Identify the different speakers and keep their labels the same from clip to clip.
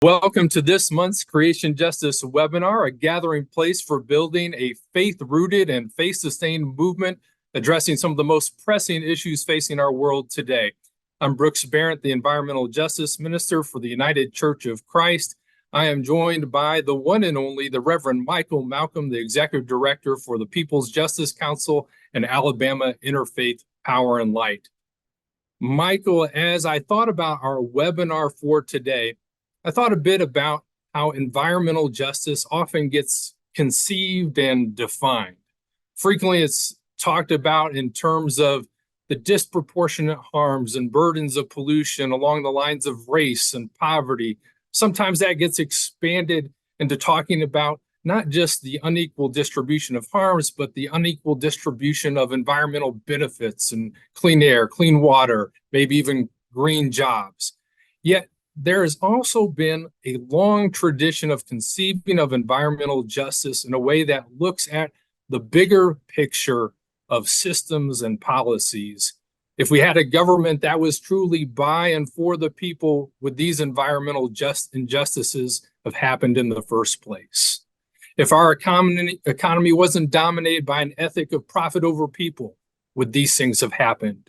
Speaker 1: Welcome to this month's Creation Justice webinar, a gathering place for building a faith-rooted and faith-sustained movement addressing some of the most pressing issues facing our world today. I'm Brooks Barrett, the Environmental Justice Minister for the United Church of Christ. I am joined by the one and only, the Reverend Michael Malcolm, the Executive Director for the People's Justice Council and Alabama Interfaith Power and Light. Michael, as I thought about our webinar for today, I thought a bit about how environmental justice often gets conceived and defined. Frequently, it's talked about in terms of the disproportionate harms and burdens of pollution along the lines of race and poverty. Sometimes that gets expanded into talking about not just the unequal distribution of harms, but the unequal distribution of environmental benefits and clean air, clean water, maybe even green jobs. Yet, there has also been a long tradition of conceiving of environmental justice in a way that looks at the bigger picture of systems and policies. If we had a government that was truly by and for the people, would these environmental injustices have happened in the first place? If our economy wasn't dominated by an ethic of profit over people, would these things have happened?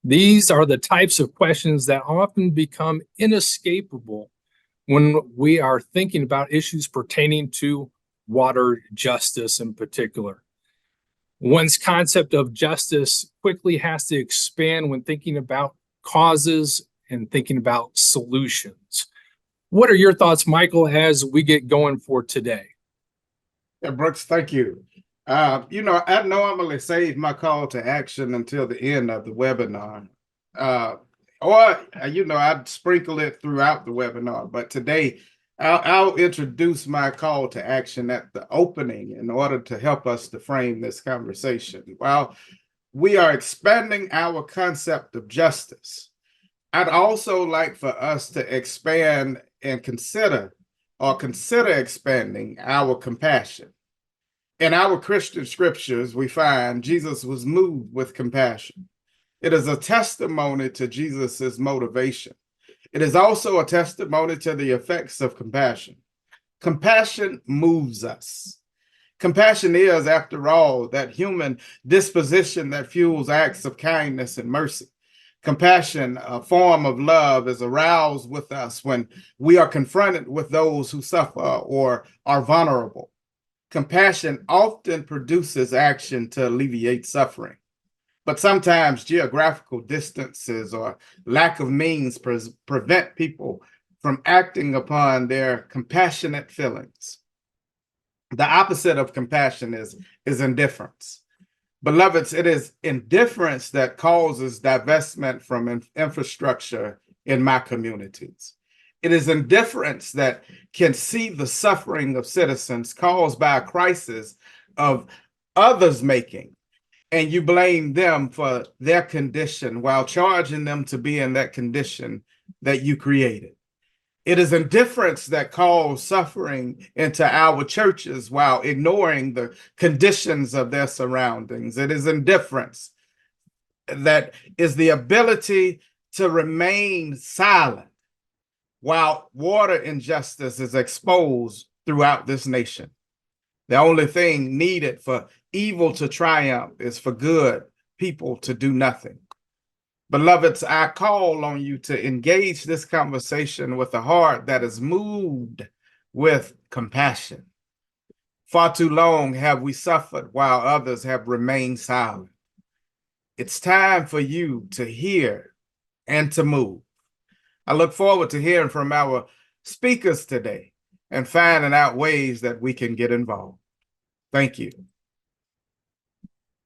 Speaker 1: These are the types of questions that often become inescapable when we are thinking about issues pertaining to water justice in particular. One's concept of justice quickly has to expand when thinking about causes and thinking about solutions. What are your thoughts, Michael, as we get going for today?
Speaker 2: Yeah, Brooks, thank you. I normally save my call to action until the end of the webinar. I'd sprinkle it throughout the webinar, but today I'll introduce my call to action at the opening in order to help us to frame this conversation. While we are expanding our concept of justice, I'd also like for us to expand and consider expanding our compassion. In our Christian scriptures, we find Jesus was moved with compassion. It is a testimony to Jesus's motivation. It is also a testimony to the effects of compassion. Compassion moves us. Compassion is, after all, that human disposition that fuels acts of kindness and mercy. Compassion, a form of love, is aroused with us when we are confronted with those who suffer or are vulnerable. Compassion often produces action to alleviate suffering, but sometimes geographical distances or lack of means prevent people from acting upon their compassionate feelings. The opposite of compassion is indifference. Beloveds, it is indifference that causes divestment from infrastructure in my communities. It is indifference that can see the suffering of citizens caused by a crisis of others making, and you blame them for their condition while charging them to be in that condition that you created. It is indifference that calls suffering into our churches while ignoring the conditions of their surroundings. It is indifference that is the ability to remain silent while water injustice is exposed throughout this nation. The only thing needed for evil to triumph is for good people to do nothing. Beloveds, I call on you to engage this conversation with a heart that is moved with compassion. Far too long have we suffered while others have remained silent. It's time for you to hear and to move. I look forward to hearing from our speakers today and finding out ways that we can get involved. Thank you.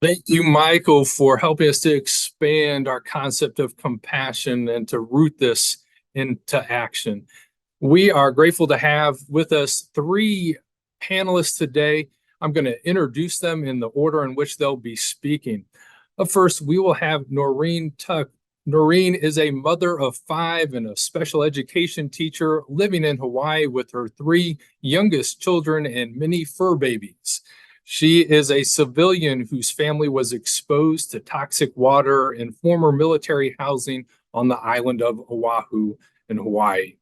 Speaker 1: Thank you, Michael, for helping us to expand our concept of compassion and to root this into action. We are grateful to have with us three panelists today. I'm going to introduce them in the order in which they'll be speaking. First, we will have Norine Tuck. Norine is a mother of 5 and a special education teacher living in Hawaii with her 3 youngest children and many fur babies. She is a civilian whose family was exposed to toxic water in former military housing on the island of Oʻahu in Hawaii.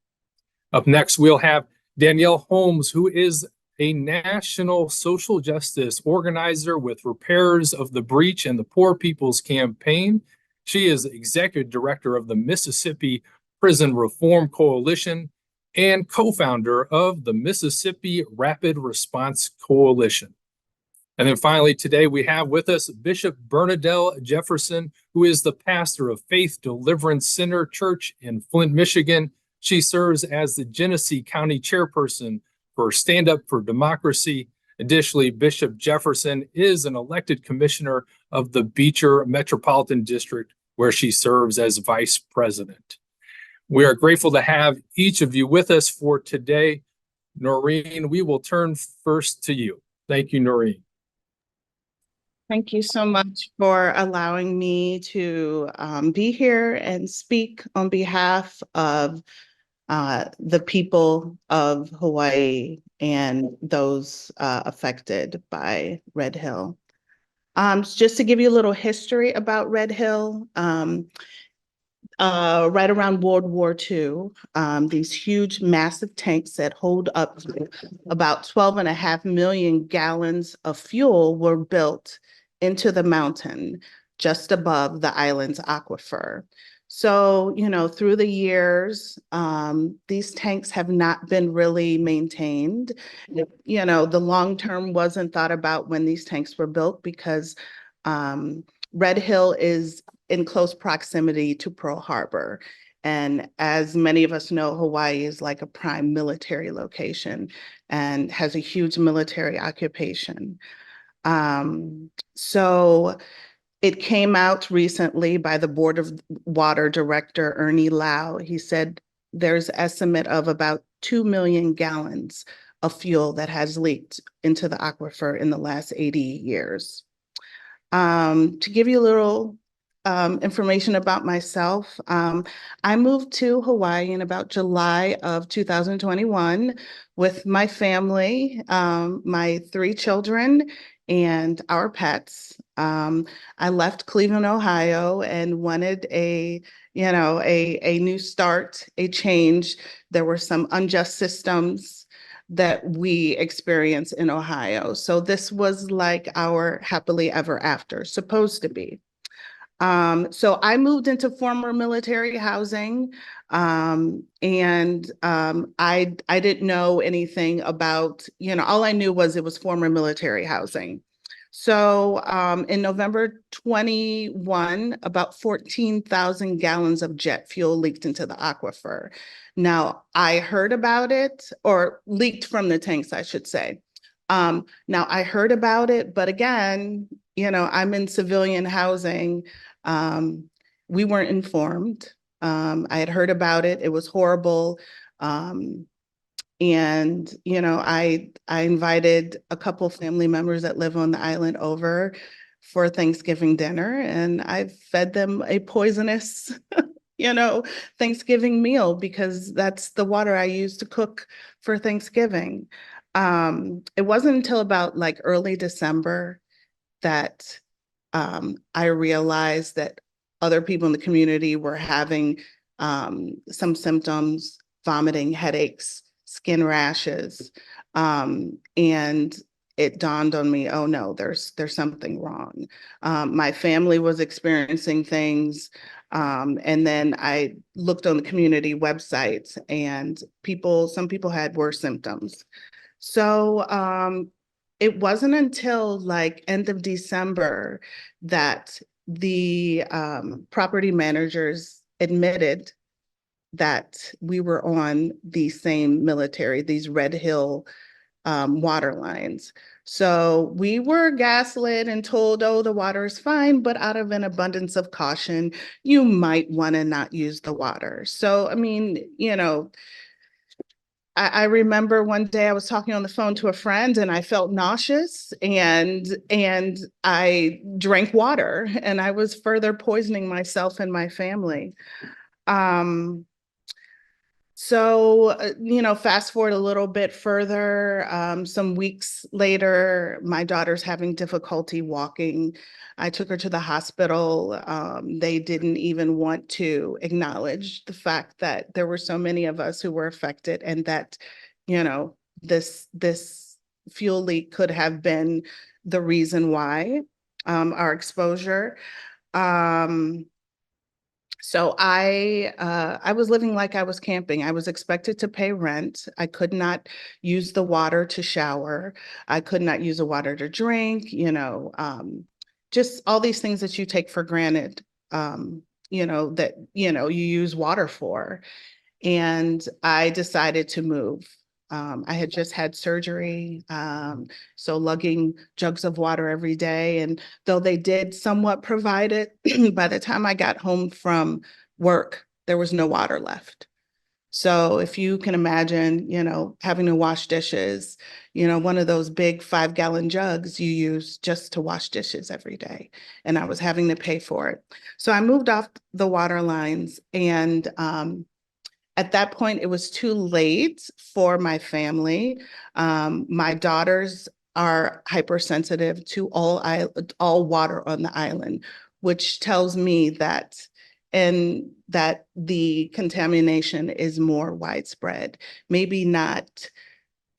Speaker 1: Up next, we'll have Danyelle Holmes, who is a national social justice organizer with Repairers of the Breach and the Poor People's Campaign. She is executive director of the Mississippi Prison Reform Coalition and co-founder of the Mississippi Rapid Response Coalition. And then finally, today we have with us Bishop Bernadal Jerfferson, who is the pastor of Faith Deliverance Center Church in Flint, Michigan. She serves as the Genesee County chairperson for Stand Up for Democracy. Additionally, Bishop Jerfferson is an elected commissioner of the Beecher Metropolitan District, where she serves as vice president. We are grateful to have each of you with us for today. Norine, we will turn first to you. Thank you, Norine.
Speaker 3: Thank you so much for allowing me to be here and speak on behalf of the people of Hawaii and those affected by Red Hill. Just to give you a little history about Red Hill, right around World War II, these huge, massive tanks that hold up to about 12.5 million gallons of fuel were built into the mountain just above the island's aquifer. So, you know, through the years, these tanks have not been really maintained. You know, the long term wasn't thought about when these tanks were built because Red Hill is in close proximity to Pearl Harbor. And as many of us know, Hawaii is like a prime military location and has a huge military occupation. So it came out recently by the Board of Water Director, Ernie Lau. He said there's an estimate of about 2 million gallons of fuel that has leaked into the aquifer in the last 80 years. To give you a little information about myself, I moved to Hawaii in about July of 2021 with my family, my 3 children, and our pets. I left Cleveland, Ohio, and wanted a new start, a change. There were some unjust systems that we experience in Ohio. So this was like our happily ever after, supposed to be. So I moved into former military housing, and I didn't know anything about, all I knew was it was former military housing. So in November 21, about 14,000 gallons of jet fuel leaked into the aquifer. Now, I heard about it, or leaked from the tanks, I should say. Now, I heard about it, but again, I'm in civilian housing. We weren't informed. I had heard about it. It was horrible. And, I invited a couple family members that live on the island over for Thanksgiving dinner, and I fed them a poisonous, Thanksgiving meal because that's the water I use to cook for Thanksgiving. It wasn't until about like early December that I realized that other people in the community were having some symptoms, vomiting, headaches, skin rashes, and it dawned on me, oh no, there's something wrong. My family was experiencing things, and then I looked on the community websites, and some people had worse symptoms. So it wasn't until like end of December that the property managers admitted that we were on these Red Hill water lines. So we were gaslit and told, oh, the water is fine, but out of an abundance of caution, you might want to not use the water. So, I mean, I remember one day I was talking on the phone to a friend and I felt nauseous and I drank water and I was further poisoning myself and my family. So, fast forward a little bit further, some weeks later, my daughter's having difficulty walking. I took her to the hospital. They didn't even want to acknowledge the fact that there were so many of us who were affected, and that, this fuel leak could have been the reason why, our exposure. So I was living like I was camping. I was expected to pay rent. I could not use the water to shower. I could not use the water to drink, just all these things that you take for granted, that, you use water for. And I decided to move. I had just had surgery, so lugging jugs of water every day. And though they did somewhat provide it, by the time I got home from work, there was no water left. So if you can imagine, having to wash dishes, one of those big 5-gallon jugs you use just to wash dishes every day. And I was having to pay for it. So I moved off the water lines, and at that point, it was too late for my family. My daughters are hypersensitive to all water on the island, which tells me that the contamination is more widespread. Maybe not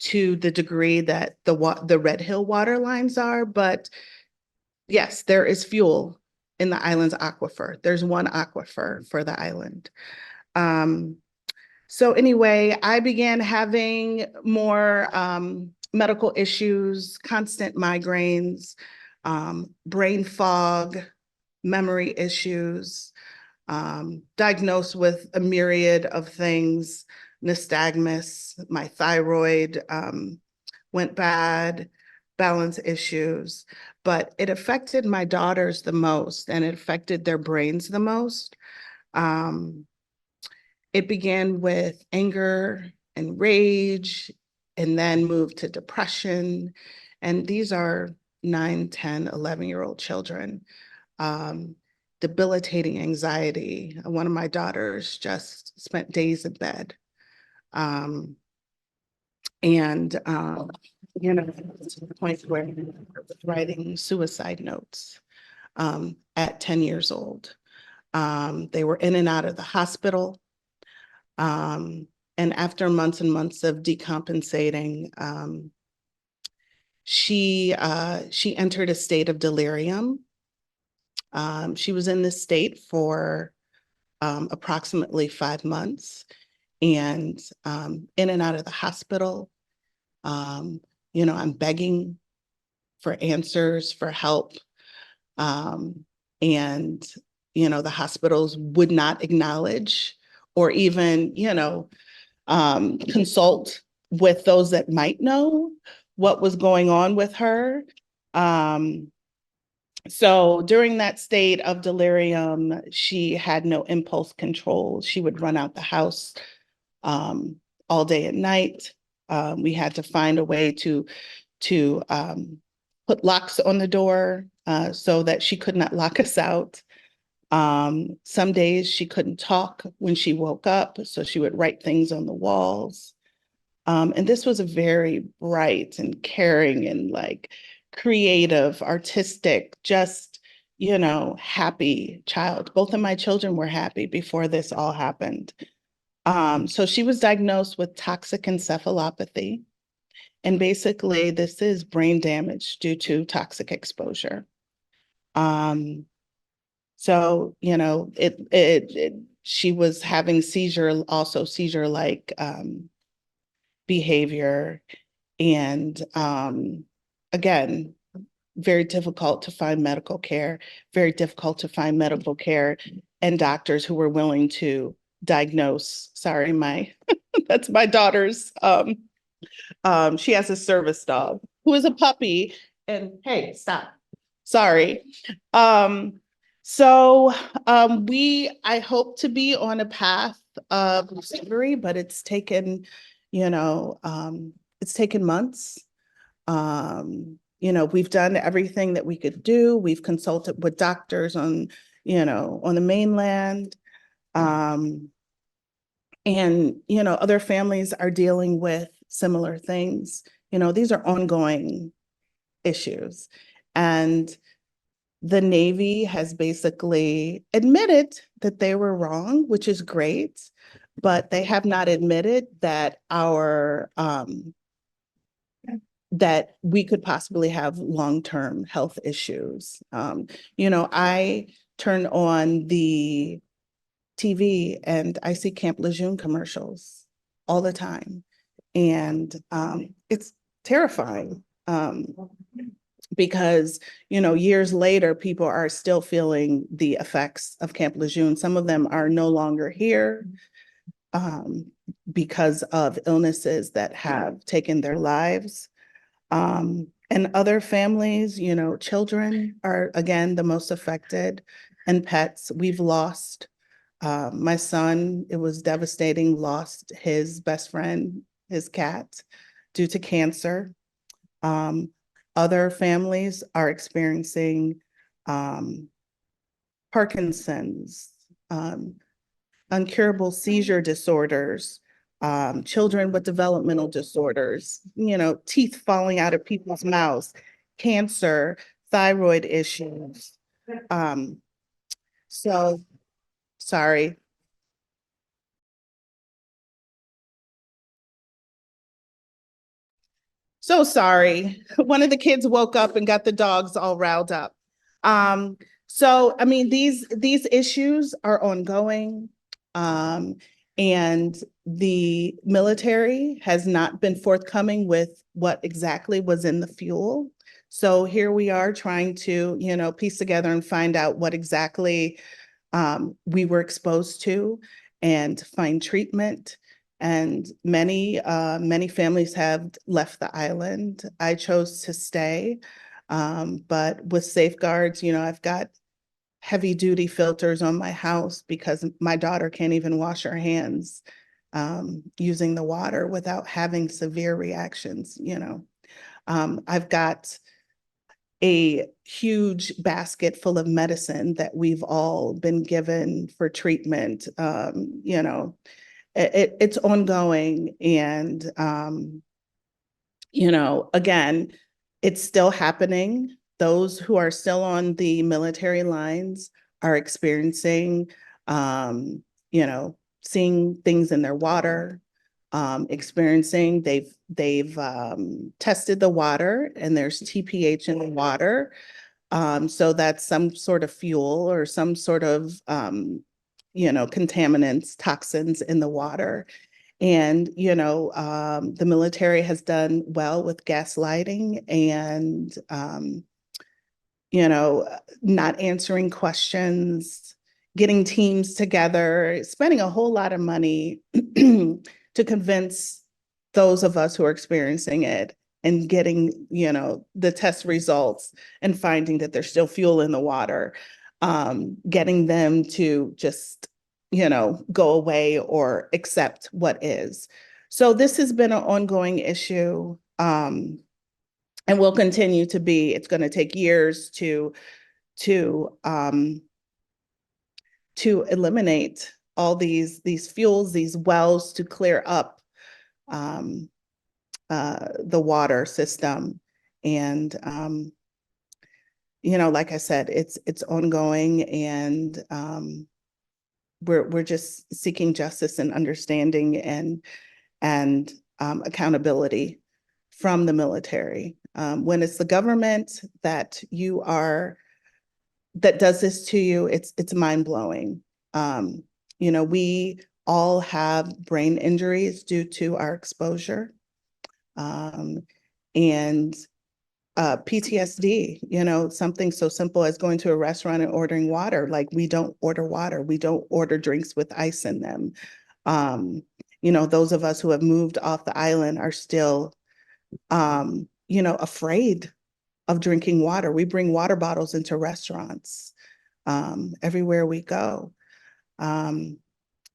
Speaker 3: to the degree that the Red Hill water lines are, but yes, there is fuel in the island's aquifer. There's one aquifer for the island. So anyway, I began having more medical issues, constant migraines, brain fog, memory issues, diagnosed with a myriad of things, nystagmus, my thyroid went bad, balance issues, but it affected my daughters the most, and it affected their brains the most. It began with anger and rage, and then moved to depression. And these are 9, 10, 11-year-old children. Debilitating anxiety. One of my daughters just spent days in bed. To the point where I was writing suicide notes at 10 years old. They were in and out of the hospital. And after months and months of decompensating, she entered a state of delirium. She was in this state for approximately 5 months, and in and out of the hospital. I'm begging for answers, for help. And the hospitals would not acknowledge or even, consult with those that might know what was going on with her. So during that state of delirium, she had no impulse control. She would run out the house all day and night. We had to find a way to put locks on the door so that she could not lock us out. Some days she couldn't talk when she woke up, so she would write things on the walls. And this was a very bright and caring and creative, artistic, just, happy child. Both of my children were happy before this all happened. So she was diagnosed with toxic encephalopathy. And basically, this is brain damage due to toxic exposure. So, she was having seizure-like behavior. And again, very difficult to find medical care, and doctors who were willing to diagnose. Sorry, that's my daughter's. She has a service dog who is a puppy. And hey, stop. Sorry. I hope to be on a path of recovery, but it's taken, months. We've done everything that we could do. We've consulted with doctors on the mainland. And, other families are dealing with similar things. These are ongoing issues. And the Navy has basically admitted that they were wrong, which is great, but they have not admitted that that we could possibly have long-term health issues. I turn on the TV and I see Camp Lejeune commercials all the time. And it's terrifying because, years later, people are still feeling the effects of Camp Lejeune. Some of them are no longer here because of illnesses that have taken their lives. And other families, children are, again, the most affected, and pets. We've lost my son, it was devastating, lost his best friend, his cat, due to cancer. Other families are experiencing Parkinson's, uncurable seizure disorders, children with developmental disorders, teeth falling out of people's mouths, cancer, thyroid issues. So, sorry. So sorry. One of the kids woke up and got the dogs all riled up. So I mean, these issues are ongoing. And the military has not been forthcoming with what exactly was in the fuel. So here we are trying to, piece together and find out what exactly we were exposed to and find treatment. And many families have left the island. I chose to stay, but with safeguards, I've got heavy duty filters on my house because my daughter can't even wash her hands using the water without having severe reactions. I've got a huge basket full of medicine that we've all been given for treatment. It's ongoing, and again, it's still happening. Those who are still on the military lines are experiencing, seeing things in their water, experiencing, they've tested the water and there's TPH in the water. So that's some sort of fuel or some sort of, contaminants, toxins in the water. And, the military has done well with gaslighting and, not answering questions, getting teams together, spending a whole lot of money to convince those of us who are experiencing it and getting, the test results and finding that there's still fuel in the water, getting them to just, go away or accept what is. So this has been an ongoing issue, and will continue to be. It's going to take years to eliminate all these fuels, these wells, to clear up the water system. And like I said, it's ongoing, and we're just seeking justice and understanding and accountability from the military. When it's the government that does this to you, it's mind-blowing. We all have brain injuries due to our exposure. And PTSD, something so simple as going to a restaurant and ordering water. Like, we don't order water. We don't order drinks with ice in them. Those of us who have moved off the island are still, afraid of drinking water. We bring water bottles into restaurants everywhere we go.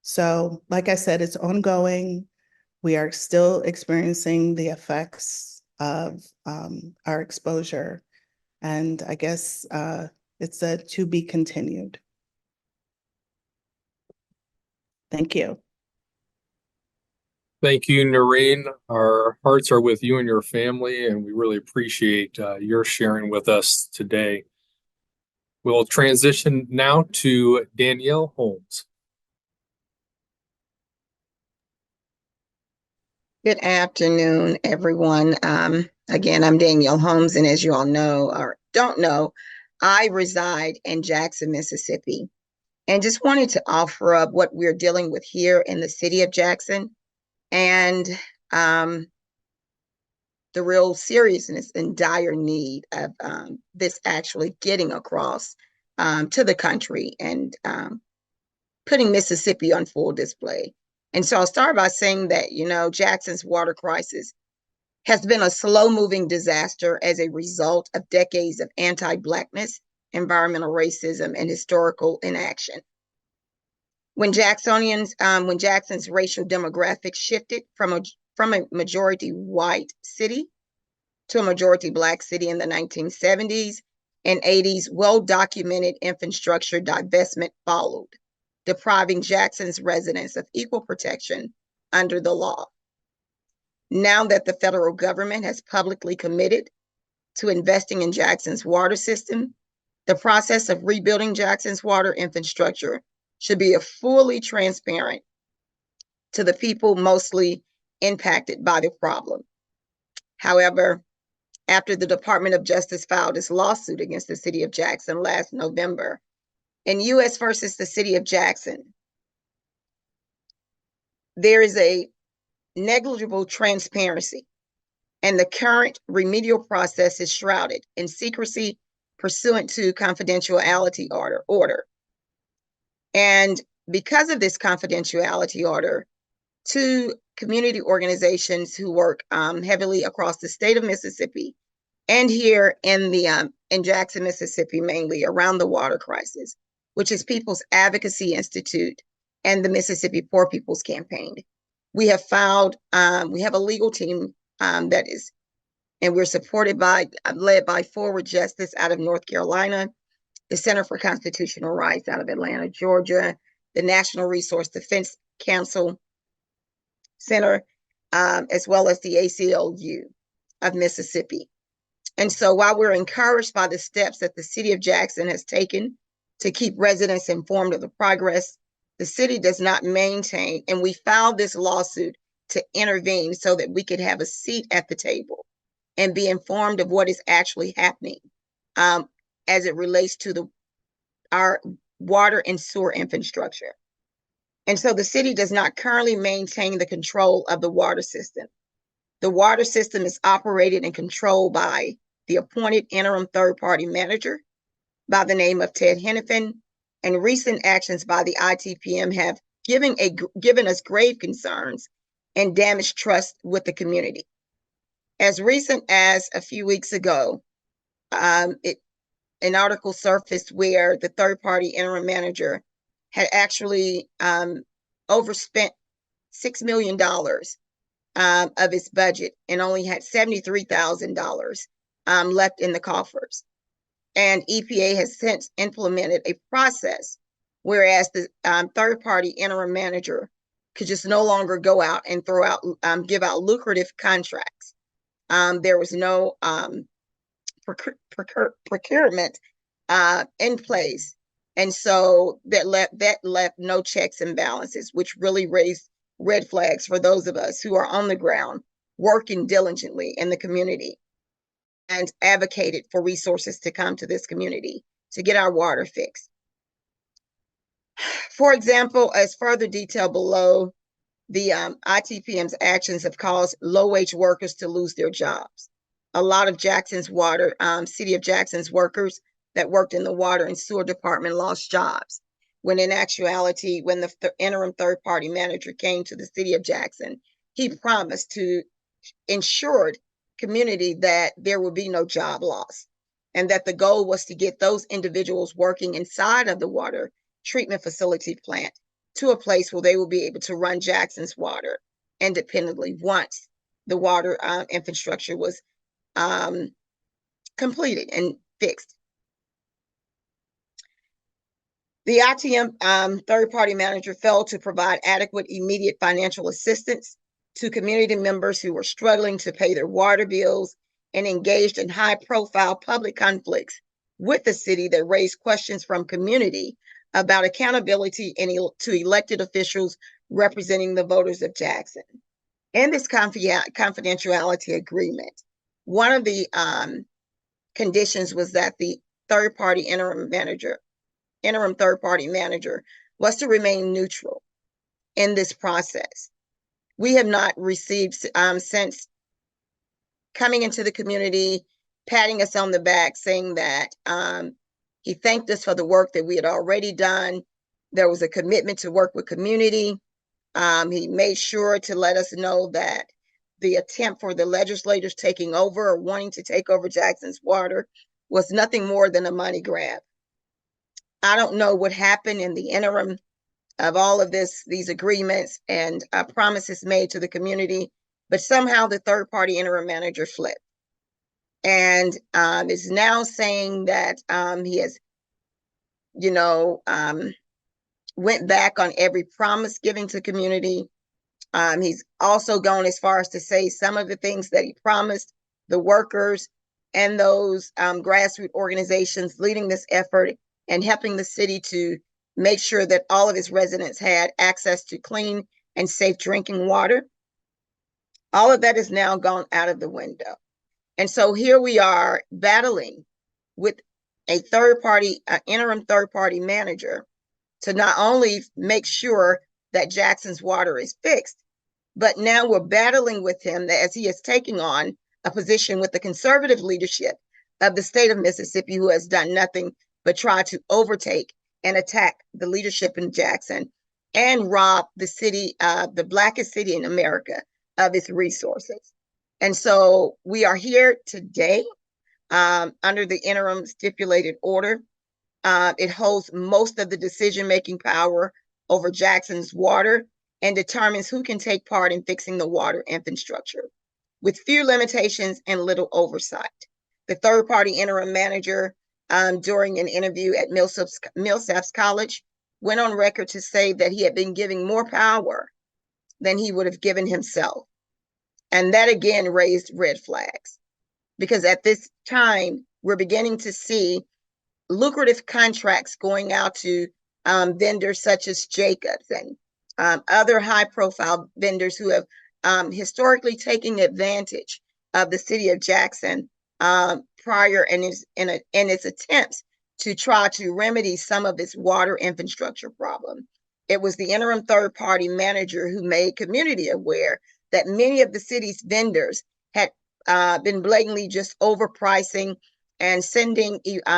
Speaker 3: So, like I said, it's ongoing. We are still experiencing the effects of our exposure. And I guess it's a to be continued. Thank you.
Speaker 1: Thank you, Norine. Our hearts are with you and your family, and we really appreciate your sharing with us today. We'll transition now to Danyelle Holmes.
Speaker 4: Good afternoon, everyone. Again, I'm Danyelle Holmes, and as you all know or don't know, I reside in Jackson, Mississippi, and just wanted to offer up what we're dealing with here in the city of Jackson and the real seriousness and dire need of this actually getting across to the country and putting Mississippi on full display. And so I'll start by saying that, Jackson's water crisis has been a slow-moving disaster as a result of decades of anti-Blackness, environmental racism, and historical inaction. When Jackson's racial demographics shifted from a majority white city to a majority Black city in the 1970s and 80s, well-documented infrastructure divestment followed, depriving Jackson's residents of equal protection under the law. Now that the federal government has publicly committed to investing in Jackson's water system, the process of rebuilding Jackson's water infrastructure should be fully transparent to the people mostly impacted by the problem. However, after the Department of Justice filed its lawsuit against the city of Jackson last November, in U.S. versus the city of Jackson, there is a negligible transparency, and the current remedial process is shrouded in secrecy pursuant to confidentiality order. And because of this confidentiality order, two community organizations who work heavily across the state of Mississippi and here in Jackson, Mississippi, mainly around the water crisis, which is People's Advocacy Institute and the Mississippi Poor People's Campaign. We have a legal team and we're led by Forward Justice out of North Carolina, the Center for Constitutional Rights out of Atlanta, Georgia, the National Resource Defense Council Center, as well as the ACLU of Mississippi. And so while we're encouraged by the steps that the city of Jackson has taken to keep residents informed of the progress, the city does not maintain, and we filed this lawsuit to intervene so that we could have a seat at the table and be informed of what is actually happening as it relates to our water and sewer infrastructure. And so the city does not currently maintain the control of the water system. The water system is operated and controlled by the appointed interim third-party manager by the name of Ted Hennepin, and recent actions by the ITPM have given us grave concerns and damaged trust with the community. As recent as a few weeks ago, an article surfaced where the third-party interim manager had actually overspent $6 million of its budget and only had $73,000 left in the coffers. And EPA has since implemented a process, whereas the third-party interim manager could just no longer go out and give out lucrative contracts. There was no procurement in place, and so that left no checks and balances, which really raised red flags for those of us who are on the ground working diligently in the community and advocated for resources to come to this community to get our water fixed. For example, as further detailed below, the ITPM's actions have caused low-wage workers to lose their jobs. A lot of City of Jackson's workers that worked in the water and sewer department lost jobs, when in actuality, when the interim third-party manager came to the city of Jackson, he promised to ensure community that there would be no job loss, and that the goal was to get those individuals working inside of the water treatment facility plant to a place where they will be able to run Jackson's water independently once the water infrastructure was completed and fixed. The ITM third-party manager failed to provide adequate immediate financial assistance to community members who were struggling to pay their water bills and engaged in high-profile public conflicts with the city that raised questions from community about accountability to elected officials representing the voters of Jackson. In this confidentiality agreement, one of the conditions was that the interim third-party manager was to remain neutral in this process. We have not received since coming into the community, patting us on the back, saying that he thanked us for the work that we had already done. There was a commitment to work with community. He made sure to let us know that the attempt for the legislators taking over or wanting to take over Jackson's water was nothing more than a money grab. I don't know what happened in the interim of all of these agreements and promises made to the community, but somehow the third-party interim manager flipped and is now saying that he has, went back on every promise given to community. He's also gone as far as to say some of the things that he promised the workers and those grassroots organizations leading this effort and helping the city to make sure that all of its residents had access to clean and safe drinking water. All of that is now gone out of the window. And so here we are battling with a interim third-party manager to not only make sure that Jackson's water is fixed, but now we're battling with him as he is taking on a position with the conservative leadership of the state of Mississippi, who has done nothing but try to overtake and attack the leadership in Jackson and rob the city, the blackest city in America, of its resources. And so we are here today under the interim stipulated order. It holds most of the decision-making power over Jackson's water and determines who can take part in fixing the water infrastructure with few limitations and little oversight. The third-party interim manager, during an interview at Millsaps College, went on record to say that he had been giving more power than he would have given himself. And that again raised red flags, because at this time, we're beginning to see lucrative contracts going out to vendors such as Jacobs and other high-profile vendors who have historically taken advantage of the city of Jackson prior in its attempts to try to remedy some of its water infrastructure problem. It was the interim third-party manager who made community aware that many of the city's vendors had been blatantly just overpricing and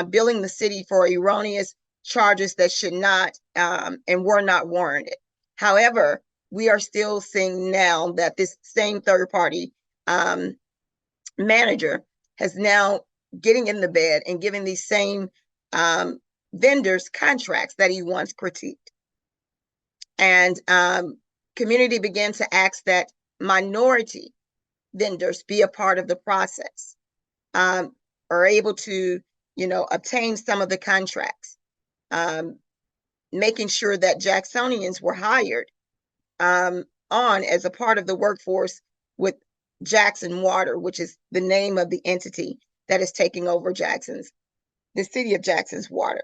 Speaker 4: billing the city for erroneous charges that should not and were not warranted. However, we are still seeing now that this same third-party manager has now getting in the bed and giving these same vendors contracts that he once critiqued. And community began to ask that minority vendors be a part of the process, are able to, obtain some of the contracts, making sure that Jacksonians were hired on as a part of the workforce with Jackson Water, which is the name of the entity that is taking over the city of Jackson's water.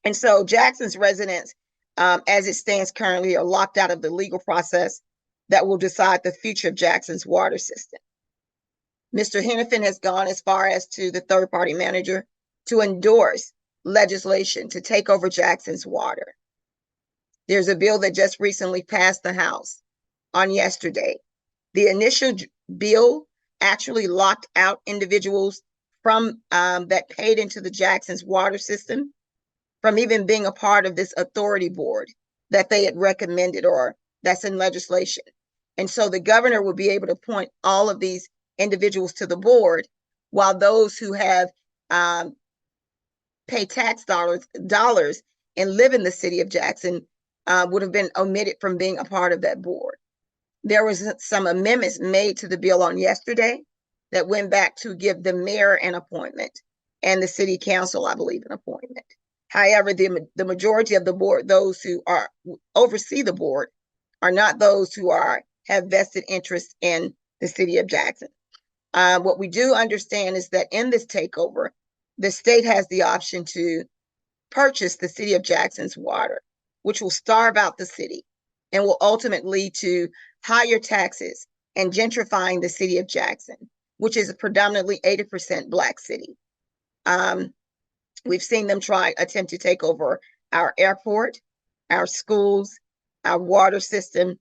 Speaker 4: And so Jackson's residents, as it stands currently, are locked out of the legal process that will decide the future of Jackson's water system. Mr. Hennepin has gone as far as to the third-party manager to endorse legislation to take over Jackson's water. There's a bill that just recently passed the House on yesterday. The initial bill actually locked out individuals from that paid into the Jackson's water system from even being a part of this authority board that they had recommended or that's in legislation. And so the governor will be able to appoint all of these individuals to the board, while those who have paid tax dollars and live in the city of Jackson would have been omitted from being a part of that board. There was some amendments made to the bill on yesterday that went back to give the mayor an appointment and the city council, I believe, an appointment. However, the majority of the board, those who oversee the board, are not those who are have vested interest in the city of Jackson. What we do understand is that in this takeover, the state has the option to purchase the city of Jackson's water, which will starve out the city and will ultimately lead to higher taxes and gentrifying the city of Jackson, which is a predominantly 80% Black city. We've seen them attempt to take over our airport, our schools, our water system,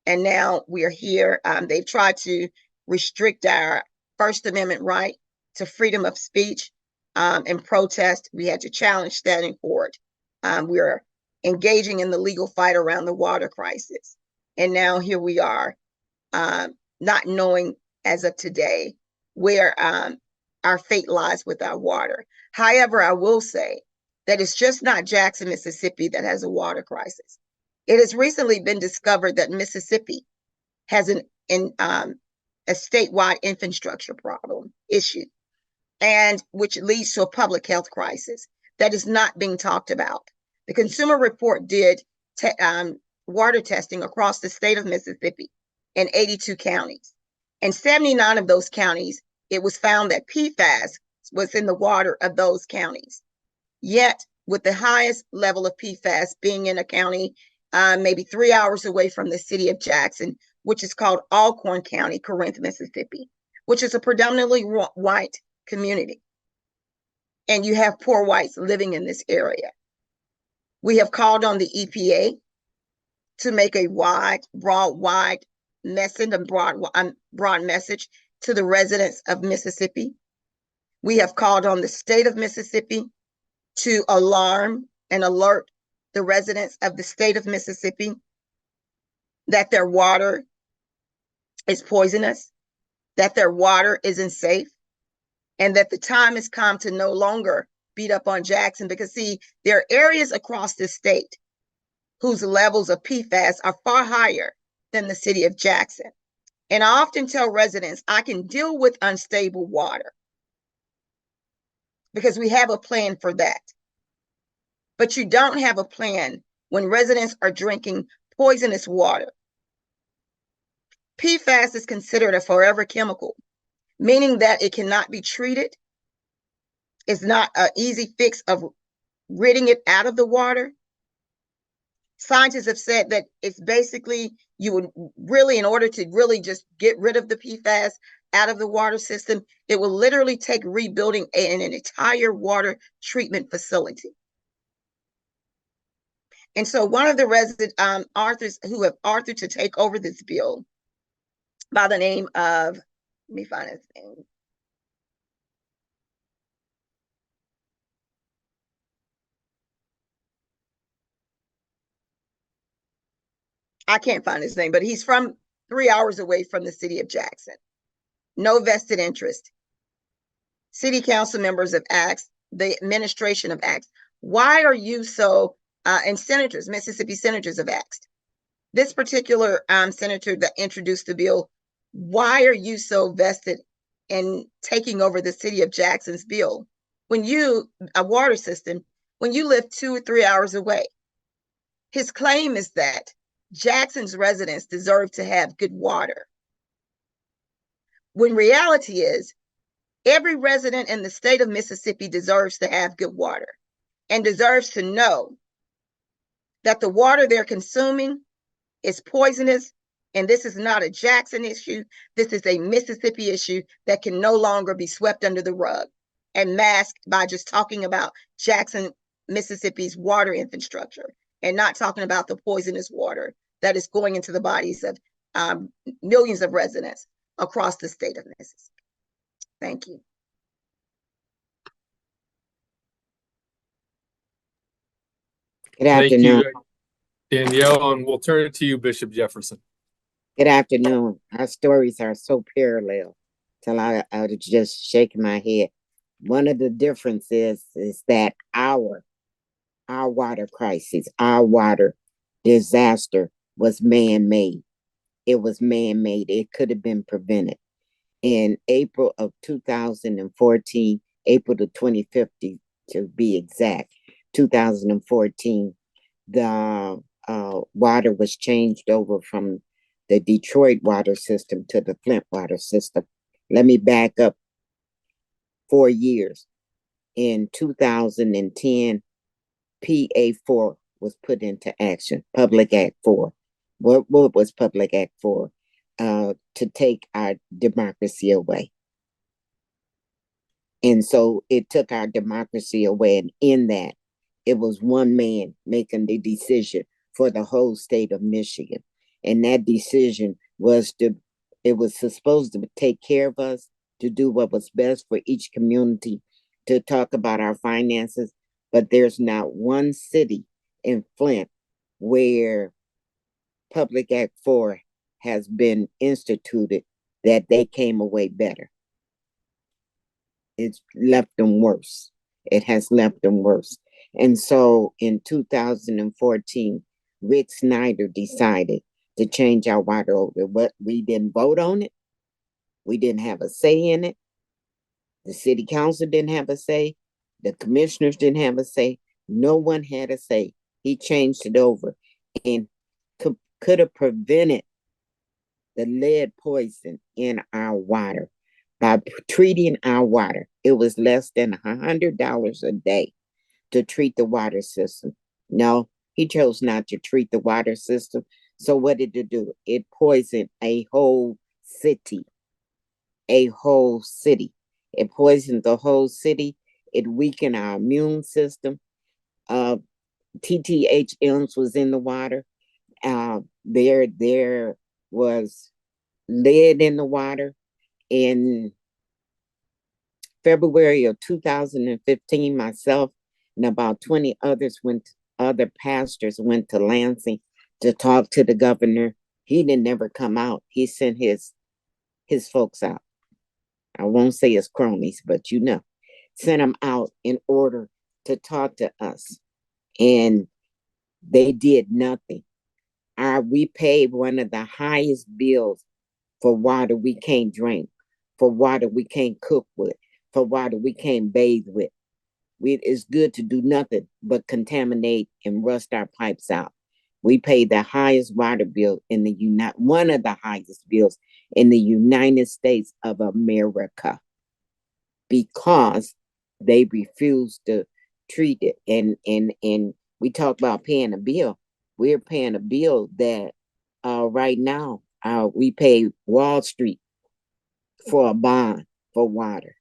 Speaker 4: and now we are here. They've tried to restrict our First Amendment right to freedom of speech and protest. We had to challenge that in court. We're engaging in the legal fight around the water crisis. And now here we are, not knowing as of today where our fate lies with our water. However, I will say that it's just not Jackson, Mississippi that has a water crisis. It has recently been discovered that Mississippi has a statewide infrastructure problem issue, and which leads to a public health crisis that is not being talked about. The Consumer Report did water testing across the state of Mississippi in 82 counties. In 79 of those counties, it was found that PFAS was in the water of those counties. Yet, with the highest level of PFAS being in a county maybe 3 hours away from the city of Jackson, which is called Alcorn County, Corinth, Mississippi, which is a predominantly white community. And you have poor whites living in this area. We have called on the EPA to make a broad message to the residents of Mississippi. We have called on the state of Mississippi to alarm and alert the residents of the state of Mississippi that their water is poisonous, that their water isn't safe, and that the time has come to no longer beat up on Jackson, because see, there are areas across this state whose levels of PFAS are far higher than the city of Jackson. And I often tell residents, I can deal with unstable water because we have a plan for that. But you don't have a plan when residents are drinking poisonous water. PFAS is considered a forever chemical, meaning that it cannot be treated. It's not an easy fix of ridding it out of the water. Scientists have said that it's basically, you would really, in order to really just get rid of the PFAS out of the water system, it will literally take rebuilding an entire water treatment facility. And so one of the resident authors who have authored to take over this bill by the name of, let me find his name. I can't find his name, but he's from 3 hours away from the city of Jackson. No vested interest. City council members have asked, the administration have asked, why are you so, and senators, Mississippi senators have asked, this particular senator that introduced the bill, why are you so vested in taking over the city of Jackson's bill when you, a water system, when you live 2 or 3 hours away? His claim is that Jackson's residents deserve to have good water, when reality is every resident in the state of Mississippi deserves to have good water and deserves to know that the water they're consuming is poisonous. And this is not a Jackson issue. This is a Mississippi issue that can no longer be swept under the rug and masked by just talking about Jackson, Mississippi's water infrastructure and not talking about the poisonous water that is going into the bodies of millions of residents across the state of Mississippi. Thank you.
Speaker 5: Good afternoon.
Speaker 1: Thank you, Danyelle, and we'll turn it to you, Bishop Jerfferson.
Speaker 5: Good afternoon. Our stories are so parallel till I was just shaking my head. One of the differences is that our water crisis, our water disaster was man-made. It was man-made. It could have been prevented. In April of 2014, April the 25th to be exact, 2014, the water was changed over from the Detroit water system to the Flint water system. Let me back up 4 years. In 2010, PA4 was put into action, Public Act 4. What was Public Act 4? To take our democracy away. And so it took our democracy away. And in that, it was one man making the decision for the whole state of Michigan. And that decision was it was supposed to take care of us, to do what was best for each community, to talk about our finances. But there's not one city in Flint where Public Act 4 has been instituted that they came away better. It's left them worse. It has left them worse. And so in 2014, Rick Snyder decided to change our water order. But we didn't vote on it. We didn't have a say in it. The city council didn't have a say. The commissioners didn't have a say. No one had a say. He changed it over and could have prevented the lead poison in our water by treating our water. It was less than $100 a day to treat the water system. No, he chose not to treat the water system. So what did it do? It poisoned a whole city. A whole city. It poisoned the whole city. It weakened our immune system. TTHMs was in the water. There was lead in the water. In February of 2015, myself and about 20 other pastors went to Lansing to talk to the governor. He didn't never come out. He sent his folks out. I won't say his cronies, but sent them out in order to talk to us. And they did nothing. We paid one of the highest bills for water we can't drink, for water we can't cook with, for water we can't bathe with. It's good to do nothing but contaminate and rust our pipes out. We paid the highest water bill in one of the highest bills in the United States of America, because they refused to treat it. And we talk about paying a bill. We're paying a bill that right now we pay Wall Street for a bond for water.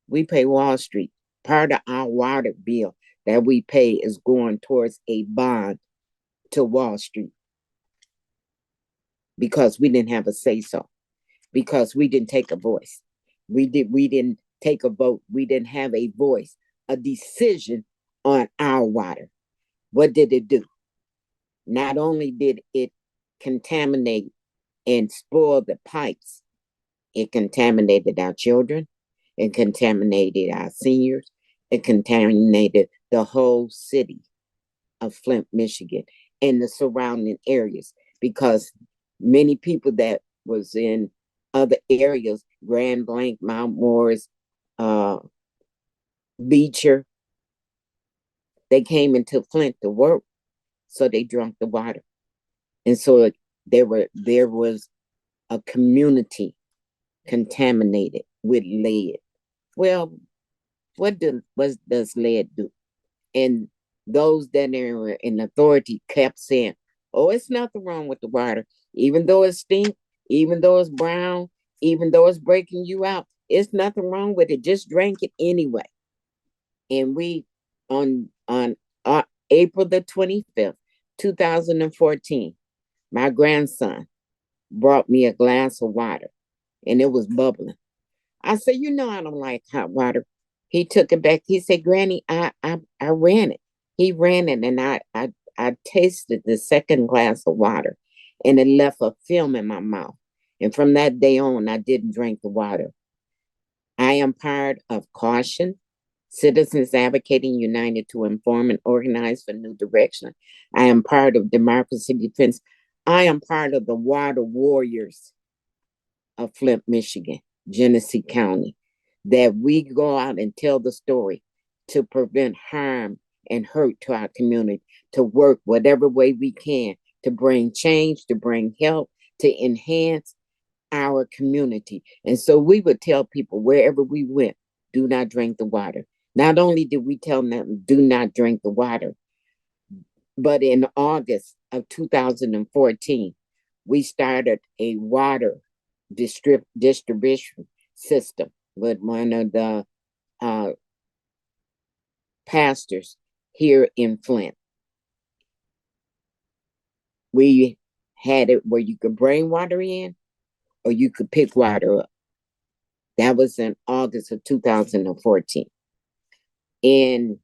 Speaker 5: We pay Wall Street. Part of our water bill that we pay is going towards a bond to Wall Street, because we didn't have a say-so, because we didn't take a voice. We didn't take a vote. We didn't have a voice, a decision on our water. What did it do? Not only did it contaminate and spoil the pipes, it contaminated our children, it contaminated our seniors, it contaminated the whole city of Flint, Michigan, and the surrounding areas, because many people that was in other areas, Grand Blanc, Mount Morris, Beecher, they came into Flint to work, so they drank the water. And so there was a community contaminated with lead. Well, what does lead do? And those that are in authority kept saying, oh, it's nothing wrong with the water. Even though it stinks, even though it's brown, even though it's breaking you out, it's nothing wrong with it. Just drink it anyway. And we, on April the 25th, 2014, my grandson brought me a glass of water, and it was bubbling. I said, I don't like hot water. He took it back. He said, Granny, I ran it. He ran it, and I tasted the second glass of water, and it left a film in my mouth. And from that day on, I didn't drink the water. I am part of Caution, Citizens Advocating United to Inform and Organize for New Direction. I am part of Democracy Defense. I am part of the Water Warriors of Flint, Michigan, Genesee County, that we go out and tell the story to prevent harm and hurt to our community, to work whatever way we can to bring change, to bring help, to enhance our community. And so we would tell people wherever we went, do not drink the water. Not only did we tell them, do not drink the water, but in August of 2014, we started a water distribution system with one of the pastors here in Flint. We had it where you could bring water in or you could pick water up. That was in August of 2014. In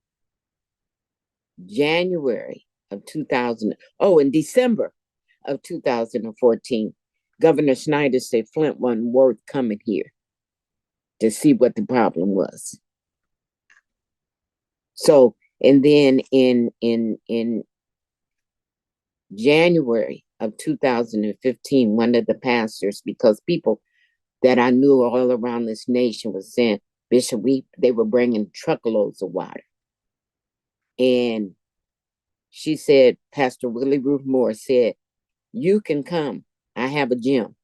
Speaker 5: January of 2000, in December of 2014, Governor Snyder said Flint wasn't worth coming here to see what the problem was. So, and then in January of 2015, one of the pastors, because people that I knew all around this nation was saying, Bishop, they were bringing truckloads of water. And she said, Pastor Willie Ruth Moore said, you can come. I have a gym.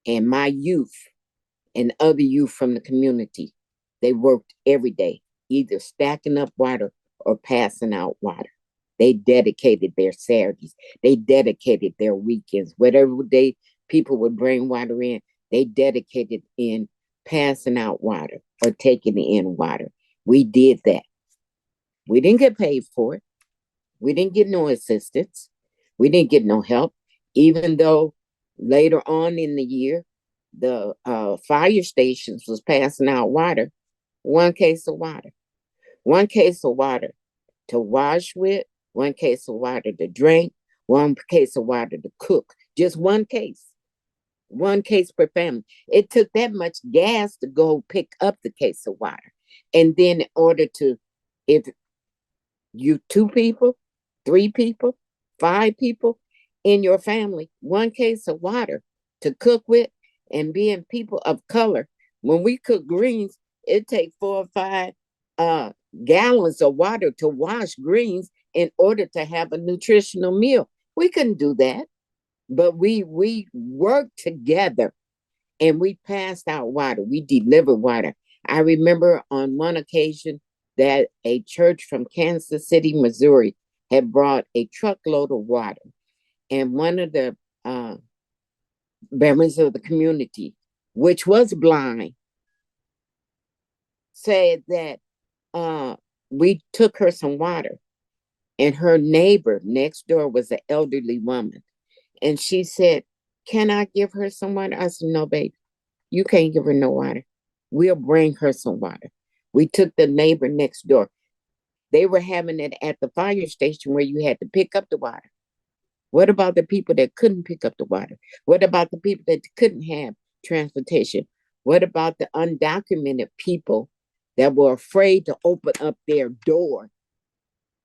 Speaker 5: And my youth and other youth from the community, they worked every day, either stacking up water or passing out water. They dedicated their Saturdays. They dedicated their weekends. Whatever day people would bring water in, they dedicated in passing out water or taking in water. We did that. We didn't get paid for it. We didn't get no assistance. We didn't get no help, even though later on in the year, the fire stations was passing out water, one case of water to wash with, one case of water to drink, one case of water to cook, just one case per family. It took that much gas to go pick up the case of water. And then in order to, if you 2 people, 3 people, 5 people in your family, one case of water to cook with, and being people of color, when we cook greens, it takes 4 or 5 gallons of water to wash greens in order to have a nutritional meal. We couldn't do that, but we worked together and we passed out water. We delivered water. I remember on one occasion that a church from Kansas City, Missouri, had brought a truckload of water, and one of the members of the community, which was blind, said that we took her some water, and her neighbor next door was an elderly woman, and she said, can I give her some water? I said, no, baby, you can't give her no water. We'll bring her some water. We took the neighbor next door. They were having it at the fire station where you had to pick up the water. What about the people that couldn't pick up the water? What about the people that couldn't have transportation? What about the undocumented people that were afraid to open up their door?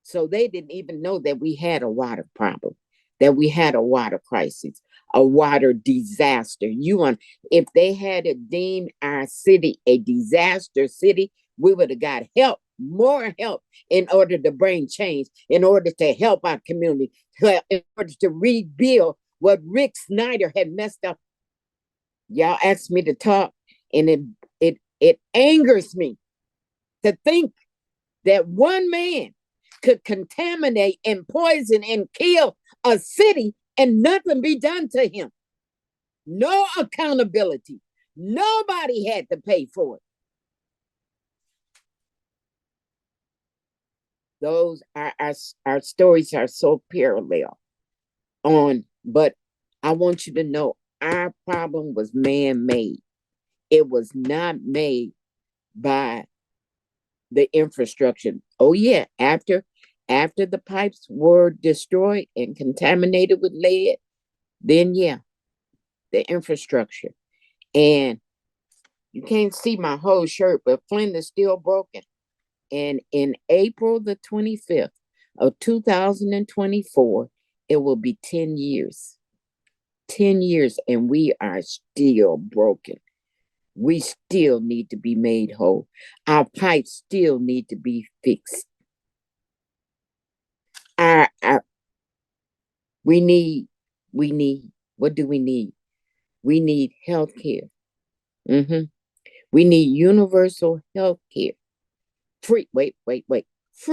Speaker 5: So they didn't even know that we had a water problem, that we had a water crisis, a water disaster. If they had deemed our city a disaster city, we would have got help, more help, in order to bring change, in order to help our community, in order to rebuild what Rick Snyder had messed up. Y'all asked me to talk, and it angers me to think that one man could contaminate and poison and kill a city and nothing be done to him. No accountability. Nobody had to pay for it. Those are our stories are so parallel but I want you to know our problem was man-made. It was not made by the infrastructure. Oh yeah, after the pipes were destroyed and contaminated with lead, then yeah, the infrastructure. And you can't see my whole shirt, but Flint is still broken. And in April the 25th of 2024, it will be 10 years. 10 years, and we are still broken. We still need to be made whole. Our pipes still need to be fixed. We need What do we need? We need health care. We need universal health care. Free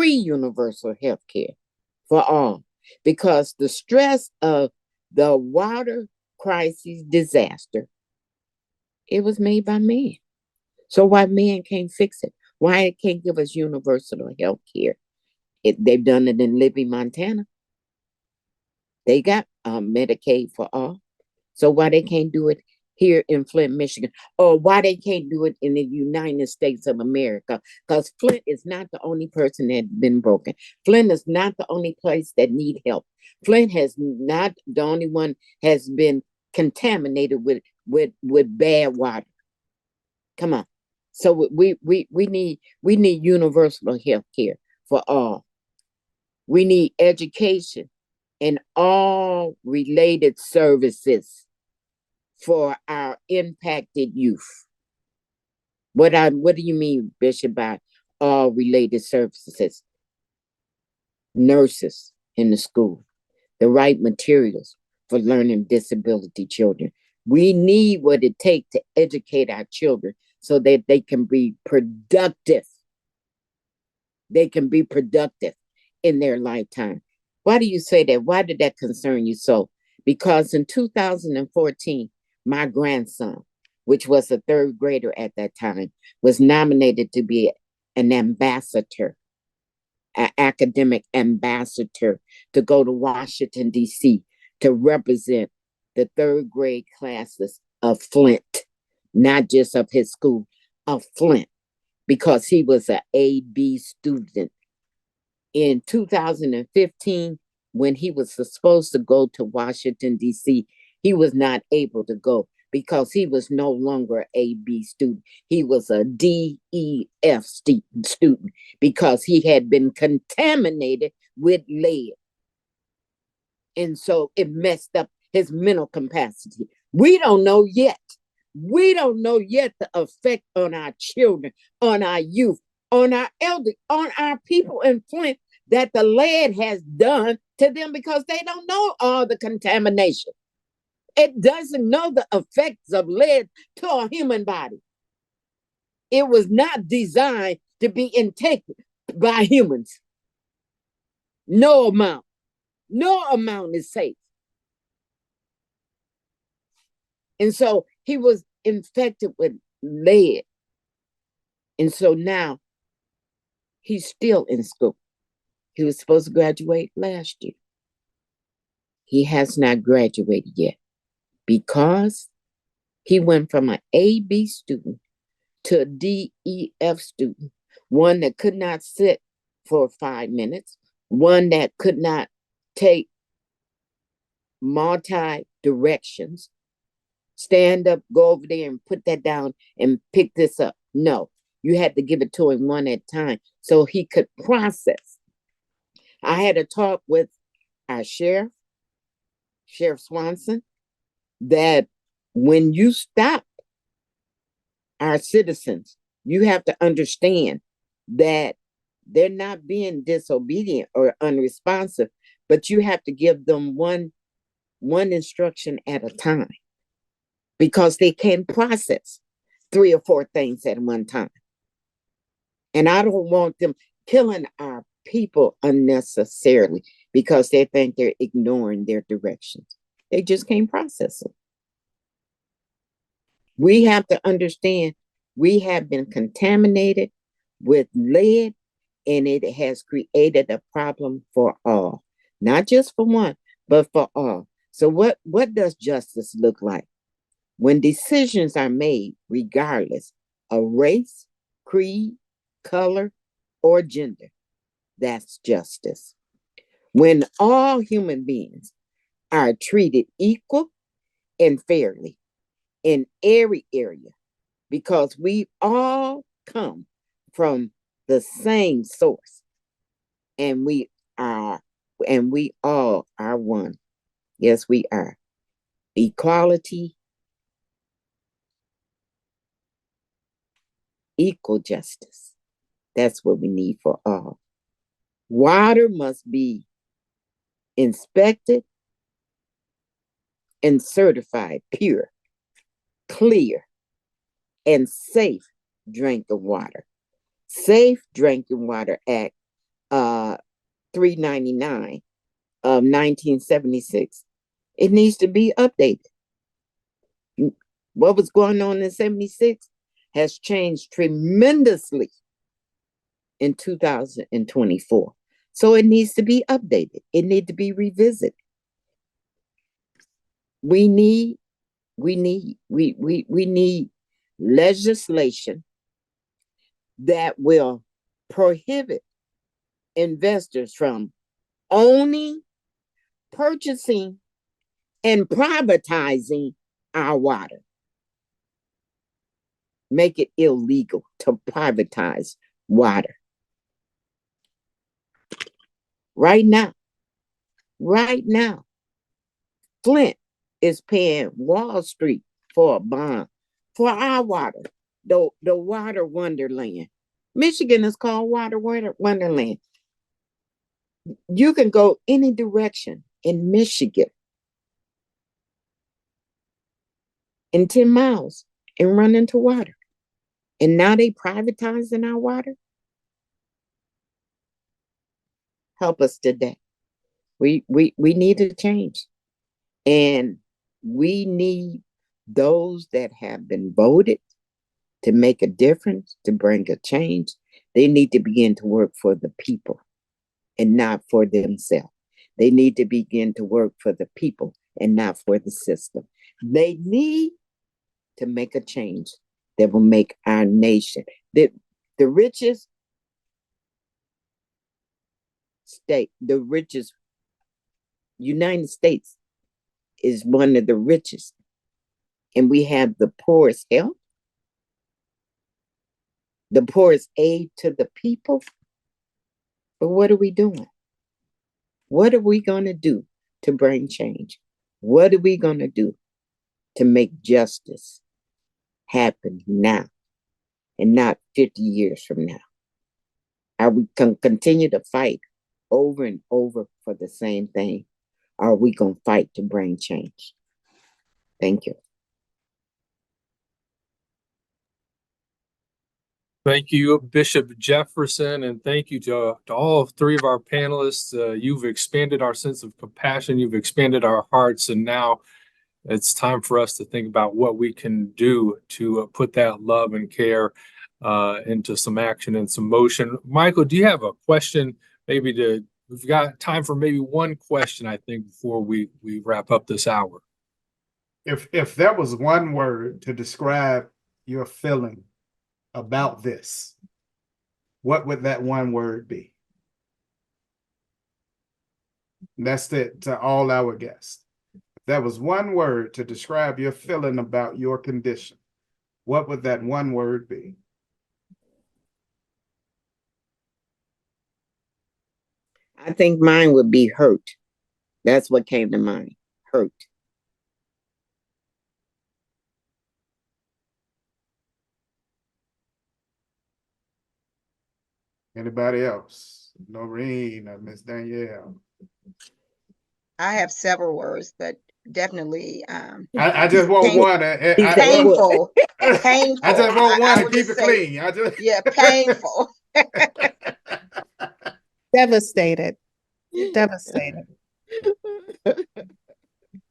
Speaker 5: universal health care for all. Because the stress of the water crisis disaster, it was made by man. So why man can't fix it? Why it can't give us universal health care? They've done it in Libby, Montana. They got Medicaid for all. So why they can't do it here in Flint, Michigan? Or why they can't do it in the United States of America? Because Flint is not the only person that's been broken. Flint is not the only place that need help. Flint has not the only one has been contaminated with bad water. Come on. So we need universal health care for all. We need education and all related services for our impacted youth. What do you mean, Bishop, by all related services? Nurses in the school, the right materials for learning disability children. We need what it takes to educate our children so that they can be productive. They can be productive in their lifetime. Why do you say that? Why did that concern you so? Because in 2014, my grandson, which was a third grader at that time, was nominated to be an ambassador, an academic ambassador, to go to Washington, D.C. to represent the third grade classes of Flint, not just of his school, of Flint, because he was an A-B student. In 2015, when he was supposed to go to Washington, D.C., he was not able to go because he was no longer an A-B student. He was a D-E-F student because he had been contaminated with lead. And so it messed up his mental capacity. We don't know yet. We don't know yet the effect on our children, on our youth, on our elders, on our people in Flint that the lead has done to them because they don't know all the contamination. It doesn't know the effects of lead to a human body. It was not designed to be intaken by humans. No amount is safe. And so he was infected with lead. And so now he's still in school. He was supposed to graduate last year. He has not graduated yet because he went from an A-B student to a D-E-F student, one that could not sit for 5 minutes, one that could not take multi-directions, stand up, go over there and put that down and pick this up. No, you had to give it to him one at a time so he could process. I had a talk with our Sheriff Swanson, that when you stop our citizens, you have to understand that they're not being disobedient or unresponsive, but you have to give them one instruction at a time because they can process 3 or 4 things at one time. And I don't want them killing our people unnecessarily because they think they're ignoring their directions. They just can't process them. We have to understand we have been contaminated with lead, and it has created a problem for all, not just for one, but for all. So what does justice look like? When decisions are made regardless of race, creed, color, or gender, that's justice. When all human beings are treated equal and fairly in every area, because we all come from the same source, and we all are one. Yes, we are. Equality, equal justice. That's what we need for all. Water must be inspected and certified pure, clear, and safe drinking water. Safe Drinking Water Act 399 of 1976. It needs to be updated. What was going on in 76 has changed tremendously in 2024. So it needs to be updated. It needs to be revisited. We need legislation that will prohibit investors from owning, purchasing, and privatizing our water. Make it illegal to privatize water. Right now, Flint is paying Wall Street for a bond for our water, the water wonderland. Michigan is called water wonderland. You can go any direction in Michigan in 10 miles and run into water. And now they privatizing our water. Help us today. We need to change. And we need those that have been voted to make a difference, to bring a change. They need to begin to work for the people and not for themselves. They need to begin to work for the people and not for the system. They need to make a change that will make our nation, the richest state, the richest United States is one of the richest, and we have the poorest health, the poorest aid to the people. But what are we doing? What are we going to do to bring change? What are we going to do to make justice happen now and not 50 years from now? Are we going to continue to fight over and over for the same thing? Or are we going to fight to bring change? Thank you.
Speaker 1: Thank you, Bishop Jefferson, and thank you to all three of our panelists. You've expanded our sense of compassion, you've expanded our hearts, and now it's time for us to think about what we can do to put that love and care into some action and some motion. Michael, do you have a question? We've got time for maybe one question, I think, before we wrap up this hour.
Speaker 2: If there was one word to describe your feeling about this, what would that one word be? And that's it to all our guests. If there was one word to describe your feeling about your condition, what would that one word be?
Speaker 5: I think mine would be hurt. That's what came to mind. Hurt.
Speaker 2: Anybody else? Norine or Miss Danyelle?
Speaker 4: I have several words, but definitely
Speaker 2: I just want one.
Speaker 4: painful. Painful.
Speaker 2: I just want one to
Speaker 4: would
Speaker 2: keep
Speaker 4: just
Speaker 2: it
Speaker 4: say,
Speaker 2: clean.
Speaker 4: yeah, painful.
Speaker 3: Devastated. Devastated.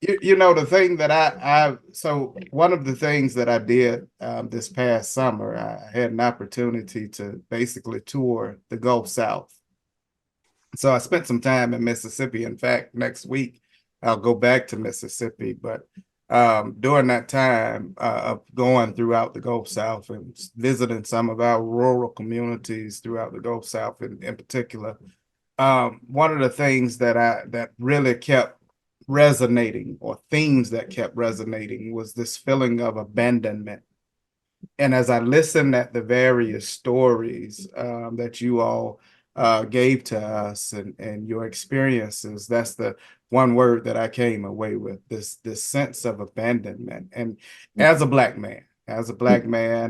Speaker 2: You know, the thing that so one of the things that I did this past summer, I had an opportunity to basically tour the Gulf South. So I spent some time in Mississippi. In fact, next week I'll go back to Mississippi. But during that time of going throughout the Gulf South and visiting some of our rural communities throughout the Gulf South in particular, one of the things that really kept resonating, or themes that kept resonating, was this feeling of abandonment. And as I listened at the various stories that you all gave to us and your experiences, that's the one word that I came away with, this sense of abandonment. And as a Black man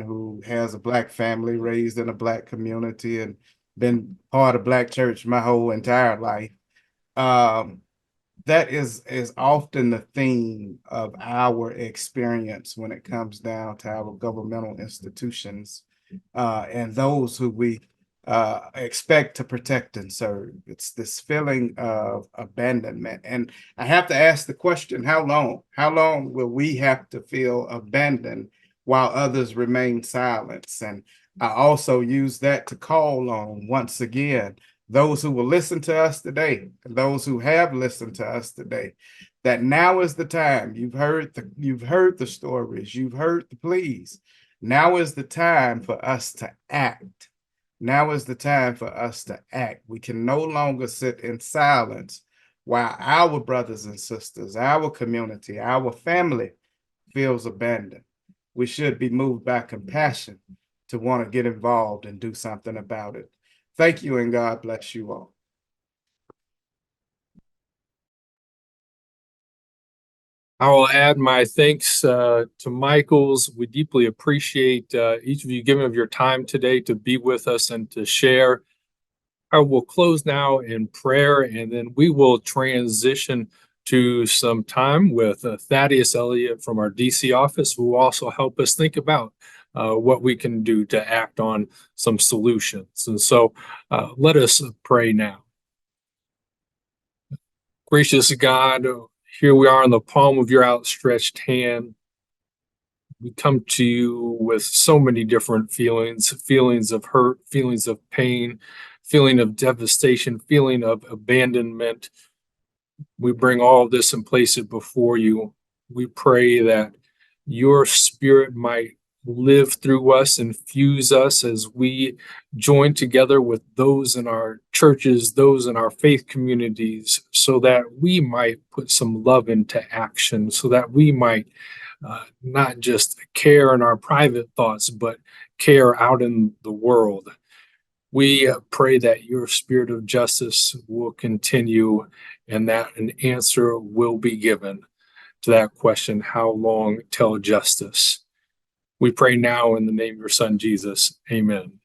Speaker 2: who has a Black family, raised in a Black community, and been part of Black church my whole entire life, that is often the theme of our experience when it comes down to our governmental institutions and those who we expect to protect and serve. It's this feeling of abandonment. And I have to ask the question, how long? How long will we have to feel abandoned while others remain silent? And I also use that to call on, once again, those who will listen to us today, those who have listened to us today, that now is the time. You've heard the stories, you've heard the pleas. Now is the time for us to act. Now is the time for us to act. We can no longer sit in silence while our brothers and sisters, our community, our family feels abandoned. We should be moved by compassion to want to get involved and do something about it. Thank you, and God bless you all.
Speaker 1: I will add my thanks to Michael's. We deeply appreciate each of you giving of your time today to be with us and to share. I will close now in prayer, and then we will transition to some time with Thaddeus Elliott from our DC office, who will also help us think about what we can do to act on some solutions. And so let us pray now. Gracious God, here we are in the palm of your outstretched hand. We come to you with so many different feelings of hurt, feelings of pain, feeling of devastation, feeling of abandonment. We bring all of this and place it before you. We pray that your spirit might live through us, infuse us as we join together with those in our churches, those in our faith communities, so that we might put some love into action, so that we might not just care in our private thoughts, but care out in the world. We pray that your spirit of justice will continue and that an answer will be given to that question, how long till justice? We pray now in the name of your son, Jesus. Amen.